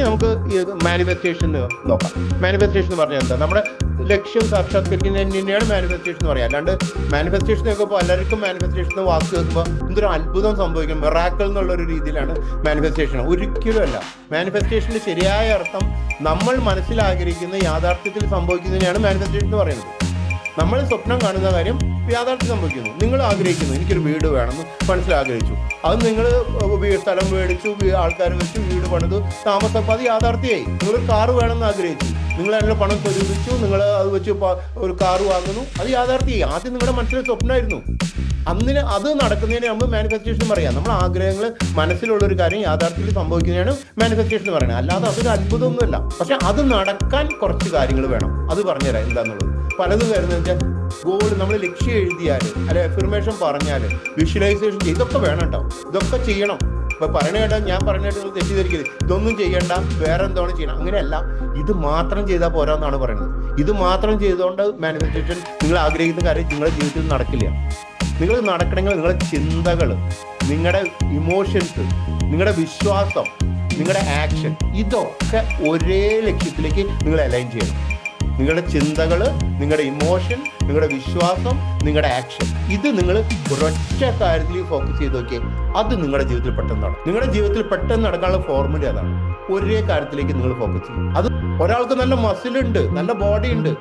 നമുക്ക് മാനിഫെസ്റ്റേഷൻ നോക്കാം. മാനിഫെസ്റ്റേഷൻ എന്ന് പറഞ്ഞാൽ എന്താ? നമ്മുടെ ലക്ഷ്യം സാക്ഷാത്കരിക്കുന്നതിന് തന്നെയാണ് മാനിഫെസ്റ്റേഷൻ എന്ന് പറയാം. അല്ലാണ്ട് മാനിഫെസ്റ്റേഷൻ കേൾക്കുമ്പോൾ എല്ലാവർക്കും മാനിഫെസ്റ്റേഷൻ എന്ന വാക്ക് കേൾക്കുമ്പോൾ എന്തൊരു അത്ഭുതം സംഭവിക്കും, മിറാക്കിൾ എന്നുള്ളൊരു രീതിയിലാണ് മാനിഫെസ്റ്റേഷൻ. ഒരിക്കലും അല്ല. മാനിഫെസ്റ്റേഷന്റെ ശരിയായ അർത്ഥം നമ്മൾ മനസ്സിൽ ആഗ്രഹിക്കുന്ന യാഥാർത്ഥ്യത്തിൽ സംഭവിക്കുന്നതിനെയാണ് മാനിഫെസ്റ്റേഷൻ എന്ന് പറയുന്നത്. നമ്മൾ സ്വപ്നം കാണുന്ന കാര്യം യാഥാർത്ഥ്യം സംഭവിക്കുന്നു. നിങ്ങൾ ആഗ്രഹിക്കുന്നു എനിക്കൊരു വീട് വേണമെന്ന് മനസ്സിലാഗ്രഹിച്ചു, അത് നിങ്ങൾ സ്ഥലം മേടിച്ചു, ആൾക്കാർ വെച്ചു, വീട് പണിതു, താമസം, അത് യാഥാർത്ഥ്യമായി. നിങ്ങൾ കാറ് വേണമെന്ന് ആഗ്രഹിച്ചു, നിങ്ങൾ അതിനുള്ള പണം സ്വരൂപിച്ചു, നിങ്ങൾ അത് വെച്ച് ഒരു കാറ് വാങ്ങുന്നു, അത് യാഥാർത്ഥ്യമായി. ആദ്യം നിങ്ങളുടെ മനസ്സിലെ സ്വപ്നമായിരുന്നു. അത് നടക്കുന്നതിന് നമ്മൾ മാനിഫെസ്റ്റേഷൻ പറയാം. നമ്മൾ ആഗ്രഹങ്ങൾ മനസ്സിലുള്ളൊരു കാര്യം യാഥാർത്ഥ്യത്തിൽ സംഭവിക്കുന്നതാണ് മാനിഫെസ്റ്റേഷൻ എന്ന് പറയുന്നത്. അല്ലാതെ അതൊരു അത്ഭുതമൊന്നുമല്ല. പക്ഷെ അത് നടക്കാൻ കുറച്ച് കാര്യങ്ങൾ വേണം. അത് പറഞ്ഞുതരാം എന്താന്നുള്ളത്. പലതും വരുന്നത് വെച്ചാൽ ഗോൾ നമ്മൾ ലക്ഷ്യം എഴുതിയാൽ, അല്ലെ എഫർമേഷൻ പറഞ്ഞാൽ, വിഷ്വലൈസേഷൻ ഇതൊക്കെ വേണം കേട്ടോ. ഇതൊക്കെ ചെയ്യണം. ഇപ്പൊ പറയണ കേട്ടോ, ഞാൻ പറഞ്ഞിട്ട് തെറ്റിദ്ധരിക്കരുത്. ഇതൊന്നും ചെയ്യണ്ട, വേറെ എന്താണ് ചെയ്യണം, അങ്ങനെയല്ല. ഇത് മാത്രം ചെയ്താൽ പോരാന്നാണ് പറയുന്നത്. ഇത് മാത്രം ചെയ്തുകൊണ്ട് മാനിഫെസ്റ്റേഷൻ നിങ്ങൾ ആഗ്രഹിക്കുന്ന കാര്യം നിങ്ങളുടെ ജീവിതത്തിൽ നടക്കില്ല. നിങ്ങൾ നടക്കണമെങ്കിൽ നിങ്ങളുടെ ചിന്തകൾ, നിങ്ങളുടെ ഇമോഷൻസ്, നിങ്ങളുടെ വിശ്വാസം, നിങ്ങളുടെ ആക്ഷൻ, ഇതൊക്കെ ഒരേ ലക്ഷ്യത്തിലേക്ക് നിങ്ങൾ അലൈൻ ചെയ്യണം. നിങ്ങളുടെ ചിന്തകൾ, നിങ്ങളുടെ ഇമോഷൻ, നിങ്ങളുടെ വിശ്വാസം, നിങ്ങളുടെ ആക്ഷൻ, ഇത് നിങ്ങൾ ഒരൊറ്റ കാര്യത്തിൽ ഫോക്കസ് ചെയ്ത് നോക്കിയാൽ അത് നിങ്ങളുടെ ജീവിതത്തിൽ പെട്ടെന്ന് നടക്കും. നിങ്ങളുടെ ജീവിതത്തിൽ പെട്ടെന്ന് നടക്കാനുള്ള ഫോർമുല അതാണ്. ഒരേ കാര്യത്തിലേക്ക് നിങ്ങൾ ഫോക്കസ് ചെയ്യും. അത് ഒരാൾക്ക് നല്ല മസിലുണ്ട്, നല്ല ബോഡി ഉണ്ട്,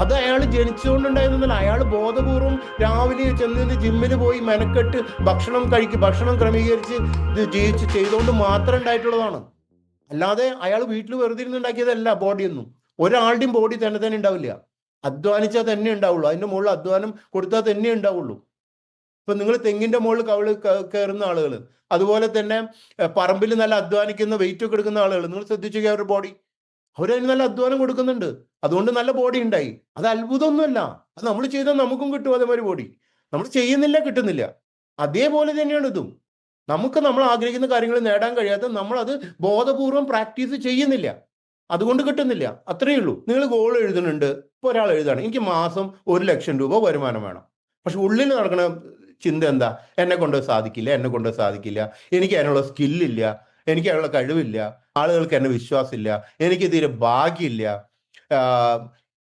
അത് അയാൾ ജനിച്ചുകൊണ്ടുണ്ടായിരുന്നില്ല. അയാൾ ബോധപൂർവം രാവിലെ ചെന്ന് ജിമ്മിൽ പോയി മെനക്കെട്ട് ഭക്ഷണം ക്രമീകരിച്ച് ഇത് ചെയ്തുകൊണ്ട് മാത്രം ഉണ്ടായിട്ടുള്ളതാണ്. അല്ലാതെ അയാൾ വീട്ടിൽ വെറുതെ ഇരുന്നുണ്ടാക്കിയതല്ല ബോഡിയൊന്നും. ഒരാളുടെയും ബോഡി തന്നെ ഉണ്ടാവില്ല. അധ്വാനിച്ചാൽ തന്നെ ഉണ്ടാവുള്ളൂ. അതിന്റെ മുകളിൽ അധ്വാനം കൊടുത്താൽ തന്നെ ഉണ്ടാവുള്ളൂ. ഇപ്പൊ നിങ്ങൾ തെങ്ങിന്റെ മുകളിൽ കയറുന്ന ആളുകൾ, അതുപോലെ തന്നെ പറമ്പിൽ നല്ല അധ്വാനിക്കുന്ന വെയിറ്റ് ഒക്കെ എടുക്കുന്ന ആളുകൾ, നിങ്ങൾ ശ്രദ്ധിച്ചു അവരുടെ ബോഡി, അവരതിന് നല്ല അധ്വാനം കൊടുക്കുന്നുണ്ട്, അതുകൊണ്ട് നല്ല ബോഡി ഉണ്ടായി. അത് അത്ഭുതമൊന്നുമല്ല. അത് നമ്മൾ ചെയ്താൽ നമുക്കും കിട്ടും അതേമാതിരി ബോഡി. നമ്മൾ ചെയ്യുന്നില്ല, കിട്ടുന്നില്ല. അതേപോലെ തന്നെയാണ് ഇതും. നമ്മൾ ആഗ്രഹിക്കുന്ന കാര്യങ്ങൾ നേടാൻ കഴിയാത്ത നമ്മളത് ബോധപൂർവം പ്രാക്ടീസ് ചെയ്യുന്നില്ല, അതുകൊണ്ട് കിട്ടുന്നില്ല. അത്രയേ ഉള്ളൂ. നിങ്ങൾ ഗോൾ എഴുതുന്നുണ്ട്. ഇപ്പോൾ ഒരാൾ എഴുതാണ് എനിക്ക് മാസം 1,00,000 രൂപ വരുമാനം വേണം. പക്ഷെ ഉള്ളിൽ നടക്കുന്ന ചിന്ത എന്താ? എന്നെ കൊണ്ട് സാധിക്കില്ല, എനിക്ക് അതിനുള്ള സ്കില്ലില്ല, എനിക്ക് അതിനുള്ള കഴിവില്ല, ആളുകൾക്ക് എന്നെ വിശ്വാസമില്ല, എനിക്ക് തീരെ ഭാഗ്യമില്ല.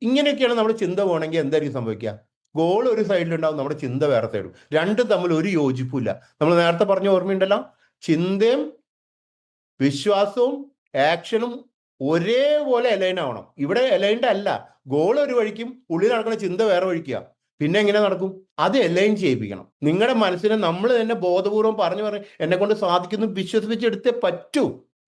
ഇങ്ങനെയൊക്കെയാണ് നമ്മുടെ ചിന്ത പോകണമെങ്കിൽ എന്തായിരിക്കും സംഭവിക്കുക? ഗോൾ ഒരു സൈഡിലുണ്ടാവും, നമ്മുടെ ചിന്ത വേറെ സൈഡും. രണ്ടും തമ്മിൽ ഒരു യോജിപ്പില്ല. നമ്മൾ നേരത്തെ പറഞ്ഞ ഓർമ്മയുണ്ടല്ലോ, ചിന്തയും വിശ്വാസവും ആക്ഷനും ഒരേപോലെ അലൈൻ ആവണം. ഇവിടെ അലൈൻഡ് അല്ല. ഗോൾ ഒരു വഴിക്കും ഉള്ളിൽ നടക്കുന്ന ചിന്ത വേറെ വഴിക്കുക. പിന്നെ എങ്ങനെ നടക്കും? അത് അലൈൻ ചെയ്യിപ്പിക്കണം. നിങ്ങളുടെ മനസ്സിനെ നമ്മൾ തന്നെ ബോധപൂർവം പറഞ്ഞു എന്നെ കൊണ്ട് സാധിക്കുന്നു വിശ്വസിപ്പിച്ചെടുത്തേ പറ്റൂ.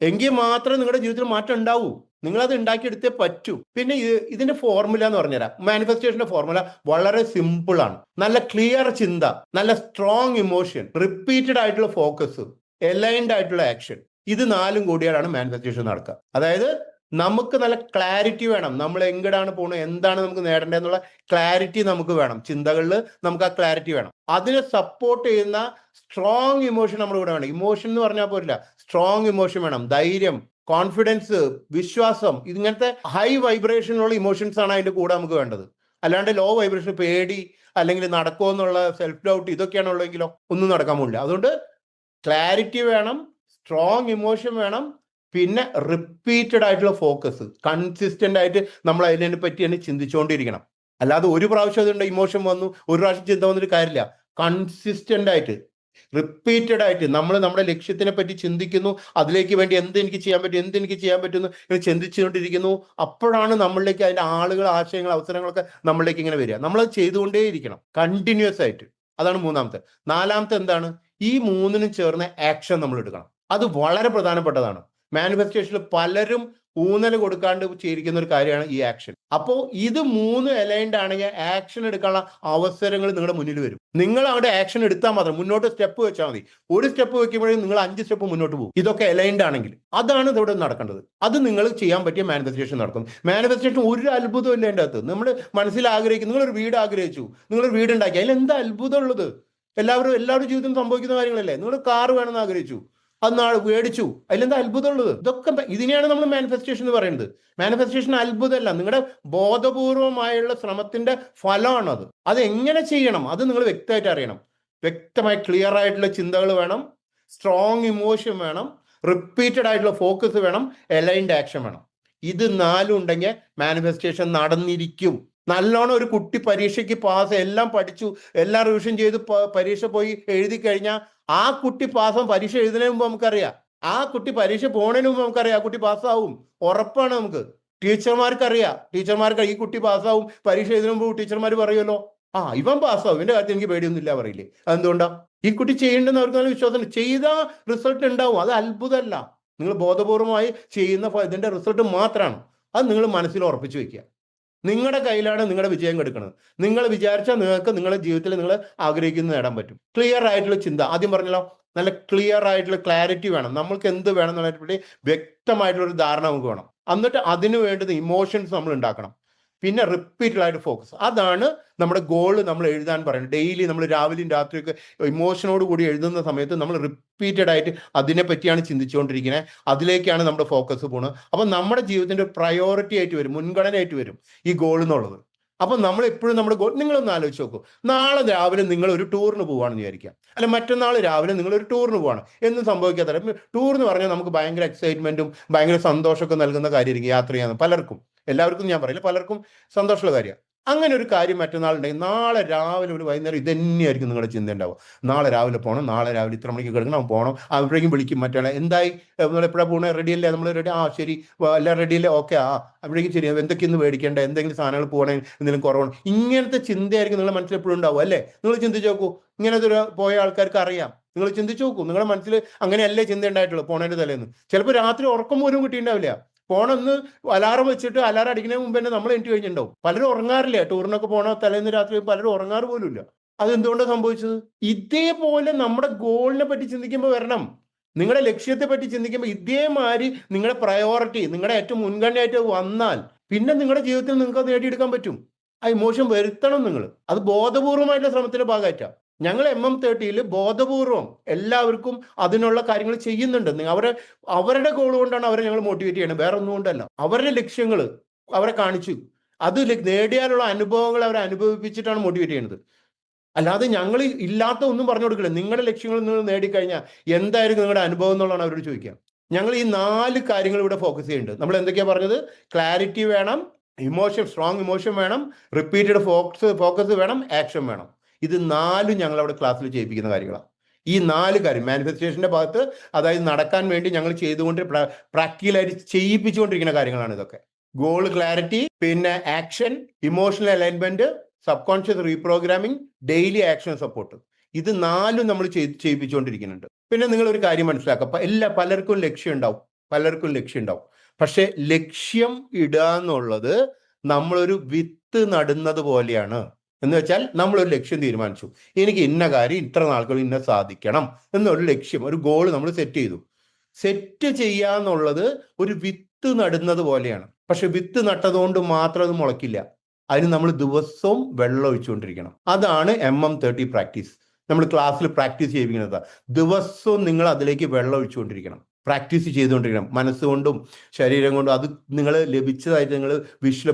എങ്കിൽ മാത്രമേ നിങ്ങളുടെ ജീവിതത്തിൽ മാറ്റം ഉണ്ടാവൂ. നിങ്ങളത് ഉണ്ടാക്കിയെടുത്തേ പറ്റൂ. പിന്നെ ഇതിന്റെ ഫോർമുല എന്ന് പറഞ്ഞുതരാം. മാനിഫെസ്റ്റേഷന്റെ ഫോർമുല വളരെ സിമ്പിൾ ആണ്. നല്ല ക്ലിയർ ചിന്ത, നല്ല സ്ട്രോങ് ഇമോഷൻ, റിപ്പീറ്റഡ് ആയിട്ടുള്ള ഫോക്കസ്, അലൈൻഡ് ആയിട്ടുള്ള ആക്ഷൻ, ഇത് 4 കൂടിയാണ് മാനിഫെസ്റ്റേഷൻ നടക്കുക. അതായത് നമുക്ക് നല്ല ക്ലാരിറ്റി വേണം. നമ്മൾ എങ്ങടാണ് പോകുന്നത്, എന്താണ് നമുക്ക് നേടേണ്ടതെന്നുള്ള ക്ലാരിറ്റി നമുക്ക് വേണം. ചിന്തകളിൽ നമുക്ക് ആ ക്ലാരിറ്റി വേണം. അതിനെ സപ്പോർട്ട് ചെയ്യുന്ന സ്ട്രോങ് ഇമോഷൻ നമ്മുടെ കൂടെ വേണം. ഇമോഷൻ എന്ന് പറഞ്ഞാൽ പോരില്ല, സ്ട്രോങ് ഇമോഷൻ വേണം. ധൈര്യം, കോൺഫിഡൻസ്, വിശ്വാസം, ഇങ്ങനത്തെ ഹൈ വൈബ്രേഷനുള്ള ഇമോഷൻസ് ആണ് അതിന്റെ കൂടെ നമുക്ക് വേണ്ടത്. അല്ലാണ്ട് ലോ വൈബ്രേഷൻ, പേടി, അല്ലെങ്കിൽ നടക്കുമോ എന്നുള്ള സെൽഫ് ഡൗട്ട്, ഇതൊക്കെയാണുള്ളതെങ്കിലോ ഒന്നും നടക്കാൻ പോകില്ല. അതുകൊണ്ട് ക്ലാരിറ്റി വേണം, സ്ട്രോങ് ഇമോഷൻ വേണം, പിന്നെ റിപ്പീറ്റഡ് ആയിട്ടുള്ള ഫോക്കസ്, കൺസിസ്റ്റന്റ് ആയിട്ട് നമ്മൾ അതിനെ പറ്റി തന്നെ ചിന്തിച്ചുകൊണ്ടിരിക്കണം. അല്ലാതെ ഒരു പ്രാവശ്യം അതുകൊണ്ട് ഇമോഷൻ വന്നു, ഒരു പ്രാവശ്യം ചിന്ത വന്നിട്ട് കാര്യമില്ല. കൺസിസ്റ്റന്റ് ആയിട്ട്, റിപ്പീറ്റഡ് ആയിട്ട് നമ്മൾ നമ്മുടെ ലക്ഷ്യത്തിനെ പറ്റി ചിന്തിക്കുന്നു, അതിലേക്ക് വേണ്ടി എന്തെനിക്ക് ചെയ്യാൻ പറ്റുന്നു ഇങ്ങനെ ചിന്തിച്ചുകൊണ്ടിരിക്കുന്നു. അപ്പോഴാണ് നമ്മളിലേക്ക് അതിന്റെ ആളുകൾ, ആശയങ്ങൾ, അവസരങ്ങളൊക്കെ നമ്മളിലേക്ക് ഇങ്ങനെ വരിക. നമ്മളത് ചെയ്തുകൊണ്ടേയിരിക്കണം കണ്ടിന്യൂസ് ആയിട്ട്. അതാണ് മൂന്നാമത്തെ. നാലാമത്തെ എന്താണ്? ഈ മൂന്നിനും ചേർന്ന് ആക്ഷൻ നമ്മൾ എടുക്കണം. അത് വളരെ പ്രധാനപ്പെട്ടതാണ്. മാനിഫെസ്റ്റേഷനിൽ പലരും ഊന്നൽ കൊടുക്കാണ്ട് ചെയ്തിരിക്കുന്ന ഒരു കാര്യമാണ് ഈ ആക്ഷൻ. അപ്പോൾ ഇത് 3 അലൈൻഡ് ആണെങ്കിൽ ആക്ഷൻ എടുക്കാനുള്ള അവസരങ്ങൾ നിങ്ങളുടെ മുന്നിൽ വരും. നിങ്ങൾ അവിടെ ആക്ഷൻ എടുത്താൽ മാത്രം, മുന്നോട്ട് സ്റ്റെപ്പ് വെച്ചാൽ മതി. ഒരു സ്റ്റെപ്പ് വെക്കുമ്പോഴേക്കും നിങ്ങൾ 5 സ്റ്റെപ്പ് മുന്നോട്ട് പോകും. ഇതൊക്കെ അലൈൻഡ് ആണെങ്കിൽ അതാണ് ഇവിടെ നടക്കേണ്ടത്. അത് നിങ്ങൾ ചെയ്യാൻ പറ്റിയ മാനിഫെസ്റ്റേഷൻ നടക്കും. മാനിഫെസ്റ്റേഷൻ ഒരു അത്ഭുതം ഇല്ല എൻ്റെ അകത്ത്. നമ്മൾ മനസ്സിൽ ആഗ്രഹിക്കും, നിങ്ങളൊരു വീട് ആഗ്രഹിച്ചു, നിങ്ങളൊരു വീടുണ്ടാക്കി, അതിൽ എന്താ അത്ഭുതം ഉള്ളത്? എല്ലാവരും ജീവിതത്തിൽ സംഭവിക്കുന്ന കാര്യങ്ങളല്ലേ. നിങ്ങൾ കാറ് വേണമെന്ന് ആഗ്രഹിച്ചു, അത് മേടിച്ചു, അതിലെന്താ അത്ഭുതമുള്ളത്? ഇതൊക്കെ ഇതിനെയാണ് നമ്മൾ മാനിഫെസ്റ്റേഷൻ എന്ന് പറയുന്നത്. മാനിഫെസ്റ്റേഷൻ അത്ഭുതമല്ല, നിങ്ങളുടെ ബോധപൂർവമായുള്ള ശ്രമത്തിന്റെ ഫലമാണത്. അത് എങ്ങനെ ചെയ്യണം അത് നിങ്ങൾ വ്യക്തമായിട്ട് അറിയണം. വ്യക്തമായി ക്ലിയർ ആയിട്ടുള്ള ചിന്തകൾ വേണം, സ്ട്രോങ് ഇമോഷൻ വേണം, റിപ്പീറ്റഡ് ആയിട്ടുള്ള ഫോക്കസ് വേണം, അലൈൻഡ് ആക്ഷൻ വേണം. ഇത് 4 ഉണ്ടെങ്കിൽ മാനിഫെസ്റ്റേഷൻ നടന്നിരിക്കും. നല്ലോണം ഒരു കുട്ടി പരീക്ഷയ്ക്ക് പാസ്, എല്ലാം പഠിച്ചു, എല്ലാം റിവിഷൻ ചെയ്ത് പരീക്ഷ പോയി എഴുതി കഴിഞ്ഞാൽ ആ കുട്ടി പാസ്സാവും. പരീക്ഷ എഴുതുന്നതിന് മുമ്പ് നമുക്കറിയാം, ആ കുട്ടി പരീക്ഷ പോണതിന് മുമ്പ് നമുക്കറിയാം ആ കുട്ടി പാസ്സാവും, ഉറപ്പാണ് നമുക്ക്. ടീച്ചർമാർക്കറിയാം, ടീച്ചർമാർക്ക് ഈ കുട്ടി പാസ്സാവും, പരീക്ഷ എഴുതുന്ന മുമ്പ് ടീച്ചർമാർ പറയുമല്ലോ, ഇവൻ പാസ്സാവും, ഇവന്റെ കാര്യത്തിൽ എനിക്ക് പേടിയൊന്നുമില്ല പറയില്ലേ. അതെന്തുകൊണ്ടാ? ഈ കുട്ടി ചെയ്യേണ്ടെന്ന് അവർക്ക് നല്ല വിശ്വാസം, ചെയ്താൽ റിസൾട്ട് ഉണ്ടാവും. അത് അത്ഭുതമല്ല, നിങ്ങൾ ബോധപൂർവമായി ചെയ്യുന്ന ഇതിന്റെ റിസൾട്ട് മാത്രമാണ്. അത് നിങ്ങൾ മനസ്സിൽ ഉറപ്പിച്ചു വെക്കുക. നിങ്ങളുടെ കയ്യിലാണ് നിങ്ങളുടെ വിജയം കിടക്കുന്നത്. നിങ്ങൾ വിചാരിച്ചാൽ നിങ്ങൾക്ക് നിങ്ങളുടെ ജീവിതത്തിൽ നിങ്ങൾ ആഗ്രഹിക്കുന്നത് നേടാൻ പറ്റും. ക്ലിയർ ആയിട്ടുള്ള ചിന്ത, ആദ്യം പറഞ്ഞല്ലോ, നല്ല ക്ലിയർ ആയിട്ടുള്ള ക്ലാരിറ്റി വേണം. നമ്മൾക്ക് എന്ത് വേണം എന്നുള്ളതിനെ വ്യക്തമായിട്ടുള്ള ഒരു ധാരണ നമുക്ക് വേണം. എന്നിട്ട് അതിന് വേണ്ടുന്ന ഇമോഷൻസ് നമ്മൾ ഉണ്ടാക്കണം. പിന്നെ റിപ്പീറ്റഡ് ആയിട്ട് ഫോക്കസ്, അതാണ് നമ്മുടെ ഗോൾ. നമ്മൾ എഴുതാൻ പറയുന്നത് ഡെയിലി നമ്മൾ രാവിലെയും രാത്രിയൊക്കെ ഇമോഷനോട് കൂടി എഴുതുന്ന സമയത്ത് നമ്മൾ റിപ്പീറ്റഡ് ആയിട്ട് അതിനെ പറ്റിയാണ് ചിന്തിച്ചുകൊണ്ടിരിക്കുന്നത്, അതിലേക്കാണ് നമ്മുടെ ഫോക്കസ് പോകുന്നത്. അപ്പം നമ്മുടെ ജീവിതത്തിൻ്റെ പ്രയോറിറ്റി ആയിട്ട് വരും, മുൻഗണനയായിട്ട് വരും ഈ ഗോൾ എന്നുള്ളത്. അപ്പം നമ്മൾ എപ്പോഴും നമ്മുടെ ഗോൾ, നിങ്ങളൊന്ന് ആലോചിച്ച് നോക്കൂ, നാളെ രാവിലെ നിങ്ങൾ ഒരു ടൂറിന് പോവുകയാണെന്ന് വിചാരിക്കാം, അല്ല മറ്റന്നാൾ രാവിലെ നിങ്ങൾ ഒരു ടൂറിന് പോവാണ്. എന്നും സംഭവിക്കാത്ത ടൂർ എന്ന് പറഞ്ഞാൽ നമുക്ക് ഭയങ്കര എക്സൈറ്റ്മെന്റും ഭയങ്കര സന്തോഷമൊക്കെ നൽകുന്ന കാര്യമായിരിക്കും യാത്ര ചെയ്യാൻ. പലർക്കും, എല്ലാവർക്കും ഞാൻ പറയില്ല, പലർക്കും സന്തോഷമുള്ള കാര്യമാണ്. അങ്ങനെ ഒരു കാര്യം മറ്റന്നാൾ ഉണ്ടെങ്കിൽ നാളെ രാവിലെ ഒരു വൈകുന്നേരം ഇത് തന്നെയായിരിക്കും നിങ്ങളുടെ ചിന്ത ഉണ്ടാവുക. നാളെ രാവിലെ പോകണം, നാളെ രാവിലെ ഇത്ര മണിക്ക് കിടക്കണം, പോകണം. അവിടേക്കും വിളിക്കും മറ്റേ, എന്തായി നമ്മൾ എപ്പോഴാണ് പോകണേ, റെഡിയല്ലേ, നമ്മൾ റെഡി, ശരി, എല്ലാം റെഡിയല്ലേ, ഓക്കെ, അവിടേക്കും ശരി, എന്തൊക്കെയൊന്ന് മേടിക്കേണ്ട, എന്തെങ്കിലും സാധനങ്ങൾ പോകണേ, എന്തെങ്കിലും കുറവാണ്. ഇങ്ങനത്തെ ചിന്തയായിരിക്കും നിങ്ങളുടെ മനസ്സിൽ എപ്പോഴും ഉണ്ടാവും, അല്ലേ? നിങ്ങൾ ചിന്തിച്ച് നോക്കൂ. ഇങ്ങനത്തെ ഒരു പോയ ആൾക്കാർക്ക് അറിയാം. നിങ്ങൾ ചിന്തിച്ച് നോക്കൂ, നിങ്ങളുടെ മനസ്സിൽ അങ്ങനെയല്ലേ ചിന്ത ഉണ്ടായിട്ടുള്ളൂ പോണേൻ്റെ തലേന്ന്. ചിലപ്പോൾ രാത്രി ഉറക്കം പോലും കിട്ടിയിട്ടുണ്ടാവില്ല. ഫോണൊന്ന് അലാറം വെച്ചിട്ട് അലാറം അടിക്കുന്നതിന് മുമ്പ് തന്നെ നമ്മൾ എനിക്ക് കഴിഞ്ഞിട്ടുണ്ടാവും. പലരും ഉറങ്ങാറില്ല, ടൂറിനൊക്കെ പോകണ തലേന്ന് രാത്രി പലരും ഉറങ്ങാറ് പോലും ഇല്ല. അതെന്തുകൊണ്ടാണ് സംഭവിച്ചത്? ഇതേപോലെ നമ്മുടെ ഗോളിനെ പറ്റി ചിന്തിക്കുമ്പോൾ വരണം, നിങ്ങളുടെ ലക്ഷ്യത്തെ പറ്റി ചിന്തിക്കുമ്പോൾ ഇതേമാതിരി നിങ്ങളുടെ പ്രയോറിറ്റി, നിങ്ങളുടെ ഏറ്റവും മുൻഗണനയായിട്ട് വന്നാൽ പിന്നെ നിങ്ങളുടെ ജീവിതത്തിൽ നിങ്ങൾക്ക് അത് നേടിയെടുക്കാൻ പറ്റും. ആ ഇമോഷൻ വരുത്തണം നിങ്ങൾ. അത് ബോധപൂർവമായിട്ടുള്ള ശ്രമത്തിന്റെ ഭാഗമായിട്ടാണ്. ഞങ്ങൾ MM30 ബോധപൂർവം എല്ലാവർക്കും അതിനുള്ള കാര്യങ്ങൾ ചെയ്യുന്നുണ്ട്. അവരുടെ ഗോൾ കൊണ്ടാണ് അവരെ ഞങ്ങൾ മോട്ടിവേറ്റ് ചെയ്യണം, വേറെ ഒന്നും കൊണ്ടല്ല. അവരുടെ ലക്ഷ്യങ്ങൾ അവരെ കാണിച്ചു, അത് നേടിയാലുള്ള അനുഭവങ്ങൾ അവരെ അനുഭവിപ്പിച്ചിട്ടാണ് മോട്ടിവേറ്റ് ചെയ്യുന്നത്. അല്ലാതെ ഞങ്ങൾ ഇല്ലാത്ത ഒന്നും പറഞ്ഞു കൊടുക്കില്ല. നിങ്ങളുടെ ലക്ഷ്യങ്ങൾ നിങ്ങൾ നേടിക്കഴിഞ്ഞാൽ എന്തായിരിക്കും നിങ്ങളുടെ അനുഭവം എന്നുള്ളതാണ് അവരോട് ചോദിക്കുക. ഞങ്ങൾ ഈ 4 കാര്യങ്ങൾ ഇവിടെ ഫോക്കസ് ചെയ്യുന്നുണ്ട്. നമ്മൾ എന്തൊക്കെയാ പറഞ്ഞത്? ക്ലാരിറ്റി വേണം, ഇമോഷൻ, സ്ട്രോങ് ഇമോഷൻ വേണം, റിപ്പീറ്റഡ് ഫോക്കസ് വേണം, ആക്ഷൻ വേണം. ഇത് 4 ഞങ്ങൾ അവിടെ ക്ലാസ്സിൽ ചെയ്യിപ്പിക്കുന്ന കാര്യങ്ങളാണ്. ഈ 4 കാര്യം മാനിഫെസ്റ്റേഷന്റെ ഭാഗത്ത്, അതായത് നടക്കാൻ വേണ്ടി ഞങ്ങൾ ചെയ്തുകൊണ്ട് പ്രാക്ടിക്കലായിട്ട് ചെയ്യിപ്പിച്ചുകൊണ്ടിരിക്കുന്ന കാര്യങ്ങളാണ് ഇതൊക്കെ. ഗോൾ ക്ലാരിറ്റി, പിന്നെ action, emotional alignment, sub conscious reprogramming, daily action support. ഇത് 4 നമ്മൾ ചെയ്യിപ്പിച്ചുകൊണ്ടിരിക്കുന്നുണ്ട്. പിന്നെ നിങ്ങൾ ഒരു കാര്യം മനസ്സിലാക്കുക, പലർക്കും ലക്ഷ്യം ഉണ്ടാവും. പക്ഷെ ലക്ഷ്യം ഇടുക എന്നുള്ളത് നമ്മളൊരു വിത്ത് നടുന്നത് പോലെയാണ്. എന്ന് വെച്ചാൽ നമ്മളൊരു ലക്ഷ്യം തീരുമാനിച്ചു, എനിക്ക് ഇന്ന കാര്യം ഇത്ര നാൾക്കുള്ളിൽ ഇന്ന സാധിക്കണം എന്നൊരു ലക്ഷ്യം, ഒരു ഗോൾ നമ്മൾ സെറ്റ് ചെയ്തു. സെറ്റ് ചെയ്യാന്നുള്ളത് ഒരു വിത്ത് നടുന്നത് പോലെയാണ്. പക്ഷെ വിത്ത് നട്ടതുകൊണ്ട് മാത്രം അത് മുളയ്ക്കില്ല. അതിന് നമ്മൾ ദിവസവും വെള്ളം ഒഴിച്ചുകൊണ്ടിരിക്കണം. അതാണ് MM30 പ്രാക്ടീസ്. നമ്മൾ ക്ലാസ്സിൽ പ്രാക്ടീസ് ചെയ്യിപ്പിക്കുന്നത്. ദിവസവും നിങ്ങൾ അതിലേക്ക് വെള്ളം ഒഴിച്ചുകൊണ്ടിരിക്കണം, പ്രാക്ടീസ് ചെയ്തുകൊണ്ടിരിക്കണം. മനസ്സുകൊണ്ടും ശരീരം കൊണ്ടും അത് നിങ്ങൾ ലഭിച്ചതായിട്ട് നിങ്ങൾ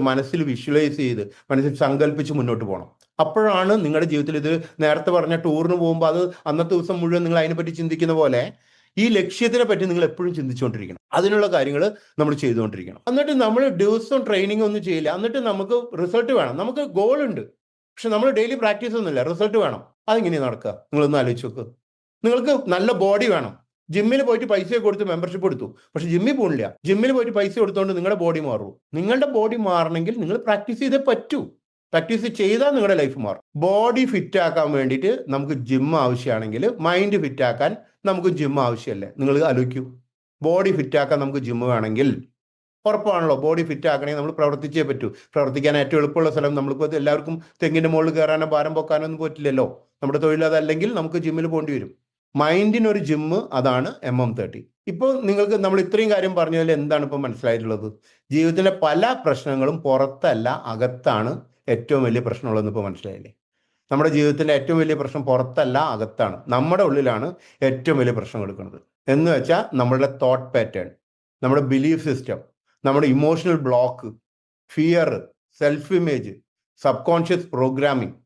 മനസ്സിൽ വിഷ്വലൈസ് ചെയ്ത് മനസ്സിൽ സങ്കല്പിച്ച് മുന്നോട്ട് പോകണം. അപ്പോഴാണ് നിങ്ങളുടെ ജീവിതത്തിൽ, ഇത് നേരത്തെ പറഞ്ഞ ടൂറിന് പോകുമ്പോൾ അത് അന്നത്തെ ദിവസം മുഴുവൻ നിങ്ങൾ അതിനെപ്പറ്റി ചിന്തിക്കുന്ന പോലെ ഈ ലക്ഷ്യത്തിനെ പറ്റി നിങ്ങൾ എപ്പോഴും ചിന്തിച്ചുകൊണ്ടിരിക്കണം. അതിനുള്ള കാര്യങ്ങൾ നമ്മൾ ചെയ്തുകൊണ്ടിരിക്കണം. എന്നിട്ട് നമ്മൾ ദിവസവും ട്രെയിനിങ് ഒന്നും ചെയ്യില്ല. എന്നിട്ട് നമുക്ക് റിസൾട്ട് വേണം. നമുക്ക് ഗോൾ ഉണ്ട്, പക്ഷെ നമ്മൾ ഡെയിലി പ്രാക്ടീസ് ഒന്നുമില്ല, റിസൾട്ട് വേണം. അതെങ്ങനെയാണ് നടക്കുക? നിങ്ങളൊന്ന് ആലോചിച്ച് നോക്ക്. നിങ്ങൾക്ക് നല്ല ബോഡി വേണം. ജിമ്മിൽ പോയിട്ട് പൈസ കൊടുത്ത് മെമ്പർഷിപ്പ് എടുത്തു, പക്ഷെ ജിമ്മിൽ പോകില്ല. ജിമ്മിൽ പോയിട്ട് പൈസ കൊടുത്തുകൊണ്ട് നിങ്ങളുടെ ബോഡി മാറും. നിങ്ങളുടെ ബോഡി മാറണമെങ്കിൽ നിങ്ങൾ പ്രാക്ടീസ് ചെയ്തേ പറ്റൂ. പ്രാക്ടീസ് ചെയ്താൽ നിങ്ങളുടെ ലൈഫ് മാറും. ബോഡി ഫിറ്റ് ആക്കാൻ വേണ്ടിയിട്ട് നമുക്ക് ജിം ആവശ്യമാണെങ്കിൽ മൈൻഡ് ഫിറ്റ് ആക്കാൻ നമുക്ക് ജിം ആവശ്യമല്ലേ? നിങ്ങൾ ആലോചിക്കൂ. ബോഡി ഫിറ്റ് ആക്കാൻ നമുക്ക് ജിം വേണമെങ്കിൽ ഉറപ്പാണല്ലോ, ബോഡി ഫിറ്റ് ആക്കണമെങ്കിൽ നമ്മൾ പ്രവർത്തിച്ചേ പറ്റൂ. പ്രവർത്തിക്കാൻ ഏറ്റവും എളുപ്പമുള്ള സ്ഥലം, നമ്മൾക്ക് എല്ലാവർക്കും തെങ്ങിൻ്റെ മുകളിൽ കയറാനോ ഭാരം പൊക്കാനോ ഒന്നും പറ്റില്ലല്ലോ. നമ്മുടെ തൊഴിൽ അതല്ലെങ്കിൽ നമുക്ക് ജിമ്മിൽ പോകേണ്ടി വരും. മൈൻഡിനൊരു ജിമ്മ്, അതാണ് MM30. ഇപ്പോൾ നിങ്ങൾക്ക് നമ്മൾ ഇത്രയും കാര്യം പറഞ്ഞതിൽ എന്താണ് ഇപ്പോൾ മനസ്സിലായിട്ടുള്ളത്? ജീവിതത്തിലെ പല പ്രശ്നങ്ങളും പുറത്തല്ല, അകത്താണ് ഏറ്റവും വലിയ പ്രശ്നമുള്ളതെന്ന് ഇപ്പോൾ മനസ്സിലായില്ലേ? നമ്മുടെ ജീവിതത്തിൻ്റെ ഏറ്റവും വലിയ പ്രശ്നം പുറത്തല്ല, അകത്താണ്. നമ്മുടെ ഉള്ളിലാണ് ഏറ്റവും വലിയ പ്രശ്നം എടുക്കുന്നത്. എന്ന് വെച്ചാൽ നമ്മളുടെ തോട്ട് പാറ്റേൺ, നമ്മുടെ ബിലീഫ് സിസ്റ്റം, നമ്മുടെ emotional block, fear, self image, sub conscious programming,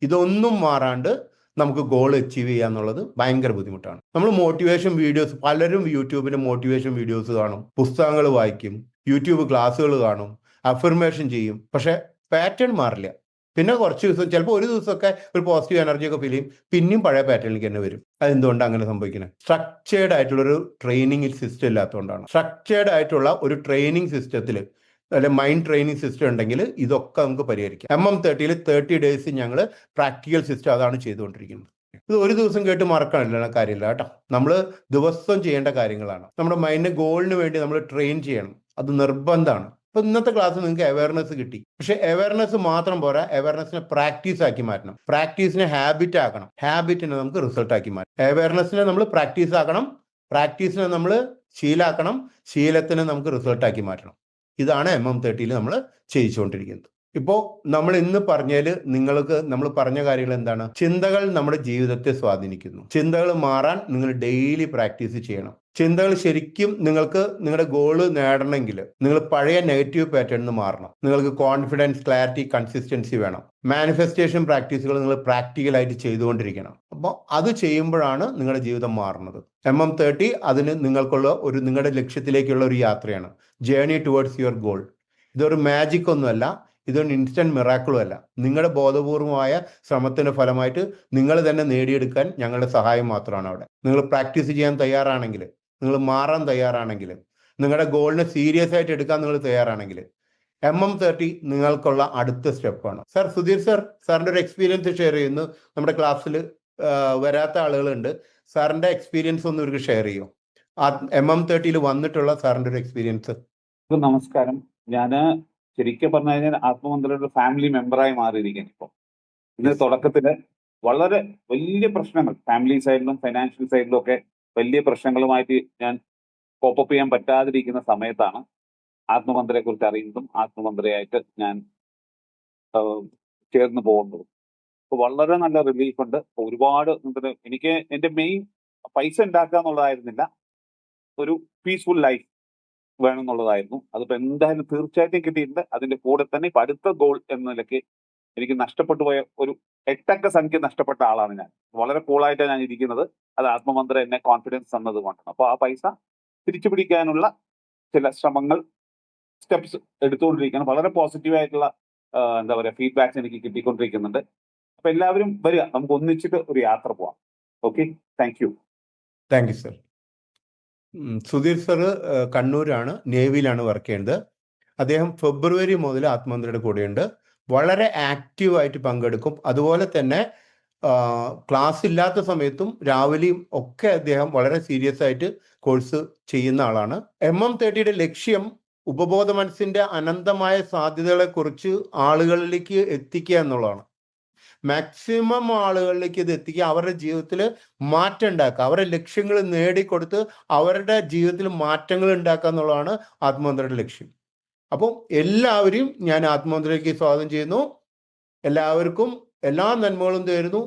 ഇതൊന്നും മാറാണ്ട് നമുക്ക് ഗോൾ അച്ചീവ് ചെയ്യുക എന്നുള്ളത് ഭയങ്കര ബുദ്ധിമുട്ടാണ്. നമ്മൾ മോട്ടിവേഷൻ വീഡിയോസ്, പലരും യൂട്യൂബിൽ മോട്ടിവേഷൻ വീഡിയോസ് കാണും, പുസ്തകങ്ങൾ വായിക്കും, യൂട്യൂബ് ക്ലാസ്സുകൾ കാണും, അഫർമേഷൻ ചെയ്യും, പക്ഷെ പാറ്റേൺ മാറില്ല. പിന്നെ കുറച്ച് ദിവസം, ചിലപ്പോൾ ഒരു ദിവസമൊക്കെ ഒരു പോസിറ്റീവ് എനർജി ഒക്കെ ഫീൽ ചെയ്യും, പിന്നെയും പഴയ പാറ്റേണിലേക്ക് തന്നെ വരും. അതെന്തുകൊണ്ടാണ് അങ്ങനെ സംഭവിക്കുന്നത്? സ്ട്രക്ചേർഡ് ആയിട്ടുള്ളൊരു ട്രെയിനിങ് സിസ്റ്റം ഇല്ലാത്തതുകൊണ്ടാണ്. സ്ട്രക്ചേർഡ് ആയിട്ടുള്ള ഒരു ട്രെയിനിങ് സിസ്റ്റത്തിൽ, അല്ലെ മൈൻഡ് ട്രെയിനിങ് സിസ്റ്റം ഉണ്ടെങ്കിൽ ഇതൊക്കെ നമുക്ക് പരിഹരിക്കാം. MM30 30 ഡേയ്സ് ഞങ്ങൾ പ്രാക്ടിക്കൽ സിസ്റ്റം അതാണ് ചെയ്തുകൊണ്ടിരിക്കുന്നത്. ഇത് ഒരു ദിവസം കേട്ട് മറക്കാനുള്ള കാര്യമില്ല കേട്ടോ. നമ്മൾ ദിവസം ചെയ്യേണ്ട കാര്യങ്ങളാണ്. നമ്മുടെ മൈൻഡ് ഗോളിന് വേണ്ടി നമ്മൾ ട്രെയിൻ ചെയ്യണം, അത് നിർബന്ധമാണ്. ഇപ്പൊ ഇന്നത്തെ ക്ലാസ് നിങ്ങൾക്ക് അവയർനെസ് കിട്ടി, പക്ഷെ അവയർനെസ് മാത്രം പോരാ, അവയർനെസ്സിനെ പ്രാക്ടീസ് ആക്കി മാറ്റണം, പ്രാക്ടീസിനെ ഹാബിറ്റ് ആക്കണം, ഹാബിറ്റിനെ നമുക്ക് റിസൾട്ട് ആക്കി മാറ്റണം. അവയർനെസ്സിനെ നമ്മൾ പ്രാക്ടീസ് ആക്കണം, പ്രാക്ടീസിനെ നമ്മൾ ശീലാക്കണം, ശീലത്തിനെ നമുക്ക് റിസൾട്ട് ആക്കി മാറ്റണം. ഇതാണ് MM30 നമ്മൾ ചെയ്യിച്ചുകൊണ്ടിരിക്കുന്നത്. ഇപ്പോൾ നമ്മൾ ഇന്ന് പറഞ്ഞതിൽ നിങ്ങൾക്ക് നമ്മൾ പറഞ്ഞ കാര്യങ്ങൾ എന്താണ്? ചിന്തകൾ നമ്മുടെ ജീവിതത്തെ സ്വാധീനിക്കുന്നു. ചിന്തകൾ മാറാൻ നിങ്ങൾ ഡെയിലി പ്രാക്ടീസ് ചെയ്യണം. ചിന്തകൾ ശരിക്കും നിങ്ങൾക്ക് നിങ്ങളുടെ ഗോള് നേടണമെങ്കിൽ നിങ്ങൾ പഴയ നെഗറ്റീവ് പാറ്റേണിൽ നിന്ന് മാറണം. നിങ്ങൾക്ക് കോൺഫിഡൻസ്, ക്ലാരിറ്റി, കൺസിസ്റ്റൻസി വേണം. മാനിഫെസ്റ്റേഷൻ പ്രാക്ടീസുകൾ നിങ്ങൾ പ്രാക്ടിക്കലായിട്ട് ചെയ്തുകൊണ്ടിരിക്കണം. അപ്പോൾ അത് ചെയ്യുമ്പോഴാണ് നിങ്ങളുടെ ജീവിതം മാറുന്നത്. MM30 അതിന് നിങ്ങൾക്കുള്ള ഒരു, നിങ്ങളുടെ ലക്ഷ്യത്തിലേക്കുള്ള ഒരു യാത്രയാണ്. Journey towards your goal. ഇതൊരു മാജിക് ഒന്നുമല്ല, ഇതൊരു ഇൻസ്റ്റന്റ് മിറാക്കിളും അല്ല. നിങ്ങളുടെ ബോധപൂർവമായ ശ്രമത്തിന്റെ ഫലമായിട്ട് നിങ്ങൾ തന്നെ നേടിയെടുക്കാൻ ഞങ്ങളുടെ സഹായം മാത്രമാണ് അവിടെ. നിങ്ങൾ പ്രാക്ടീസ് ചെയ്യാൻ തയ്യാറാണെങ്കിൽ, നിങ്ങൾ മാറാൻ തയ്യാറാണെങ്കിൽ, നിങ്ങളുടെ ഗോളിനെ സീരിയസ് ആയിട്ട് എടുക്കാൻ നിങ്ങൾ തയ്യാറാണെങ്കിൽ, MM30 നിങ്ങൾക്കുള്ള അടുത്ത സ്റ്റെപ്പാണ്. സാർ, സുധീർ സാറിന്റെ ഒരു എക്സ്പീരിയൻസ് ഷെയർ ചെയ്യുന്നു. നമ്മുടെ ക്ലാസ്സിൽ വരാത്ത ആളുകളുണ്ട്. സാറിന്റെ എക്സ്പീരിയൻസ് ഒന്ന് ഇവർക്ക് ഷെയർ ചെയ്യും. MM30 വന്നിട്ടുള്ള സാറിന്റെ ഒരു എക്സ്പീരിയൻസ്. നമസ്കാരം. ഞാന് ശരിക്കും പറഞ്ഞു കഴിഞ്ഞാൽ ആത്മമന്ത്രയുടെ ഫാമിലി മെമ്പറായി മാറിയിരിക്കുന്നു. ഇപ്പോൾ ഇതിന് തുടക്കത്തില് വളരെ വലിയ പ്രശ്നങ്ങൾ, ഫാമിലി സൈഡിലും ഫൈനാൻഷ്യൽ സൈഡിലും ഒക്കെ വലിയ പ്രശ്നങ്ങളുമായിട്ട് ഞാൻ കോപ്പപ്പ് ചെയ്യാൻ പറ്റാതിരിക്കുന്ന സമയത്താണ് ആത്മമന്ത്രയെ കുറിച്ച് അറിയുന്നതും ആത്മമന്ത്രയായിട്ട് ഞാൻ ചേർന്ന് പോകുന്നതും. അപ്പൊ വളരെ നല്ല റിലീഫ് ഉണ്ട്. ഒരുപാട് എനിക്ക് എന്റെ മെയിൻ പൈസ ഉണ്ടാക്കുക എന്നുള്ളതായിരുന്നില്ല, ഒരു പീസ്ഫുൾ ലൈഫ് വേണം എന്നുള്ളതായിരുന്നു. അതിപ്പോ എന്തായാലും തീർച്ചയായിട്ടും കിട്ടിയിട്ടുണ്ട്. അതിന്റെ കൂടെ തന്നെ ഇപ്പൊ അടുത്ത ഗോൾ എന്ന നിലയ്ക്ക് എനിക്ക് നഷ്ടപ്പെട്ടു പോയ ഒരു 8 അക്ക സംഖ്യ നഷ്ടപ്പെട്ട ആളാണ് ഞാൻ. വളരെ കൂളായിട്ടാണ് ഞാൻ ഇരിക്കുന്നത്. അത് ആത്മമന്ത്രം എന്നെ കോൺഫിഡൻസ് തന്നത് കൊണ്ടാണ്. അപ്പൊ ആ പൈസ തിരിച്ചു പിടിക്കാനുള്ള ചില ശ്രമങ്ങൾ, സ്റ്റെപ്സ് എടുത്തുകൊണ്ടിരിക്കുകയാണ്. വളരെ പോസിറ്റീവായിട്ടുള്ള എന്താ പറയുക, ഫീഡ്ബാക്സ് എനിക്ക് കിട്ടിക്കൊണ്ടിരിക്കുന്നുണ്ട്. അപ്പൊ എല്ലാവരും വരിക, നമുക്ക് ഒന്നിച്ചിട്ട് ഒരു യാത്ര പോവാം. Okay, thank you. Thank you sir. Sudheer sir കണ്ണൂരാണ്, നേവിയിലാണ് വർക്ക് ചെയ്യുന്നത്. അദ്ദേഹം ഫെബ്രുവരി മുതൽ ആത്മമന്ത്രയുടെ കൂടെയുണ്ട്. വളരെ ആക്റ്റീവായിട്ട് പങ്കെടുക്കും. അതുപോലെ തന്നെ ക്ലാസ് ഇല്ലാത്ത സമയത്തും രാവിലെയും ഒക്കെ അദ്ദേഹം വളരെ സീരിയസ് ആയിട്ട് കോഴ്സ് ചെയ്യുന്ന ആളാണ്. MM30യുടെ ലക്ഷ്യം ഉപബോധ മനസ്സിന്റെ അനന്തമായ സാധ്യതകളെക്കുറിച്ച് ആളുകളിലേക്ക് എത്തിക്കുക എന്നുള്ളതാണ്. മാക്സിമം ആളുകളിലേക്ക് ഇത് എത്തിക്കുക, അവരുടെ ജീവിതത്തിൽ മാറ്റം ഉണ്ടാക്കുക, അവരുടെ ലക്ഷ്യങ്ങൾ നേടിക്കൊടുത്ത് അവരുടെ ജീവിതത്തിൽ മാറ്റങ്ങൾ ഉണ്ടാക്കുക എന്നുള്ളതാണ് ആത്മമന്ത്രയുടെ ലക്ഷ്യം. അപ്പം എല്ലാവരെയും ഞാൻ ആത്മമന്ത്രയിലേക്ക് സ്വാഗതം ചെയ്യുന്നു. എല്ലാവർക്കും എല്ലാ നന്മകളും തരുന്നു.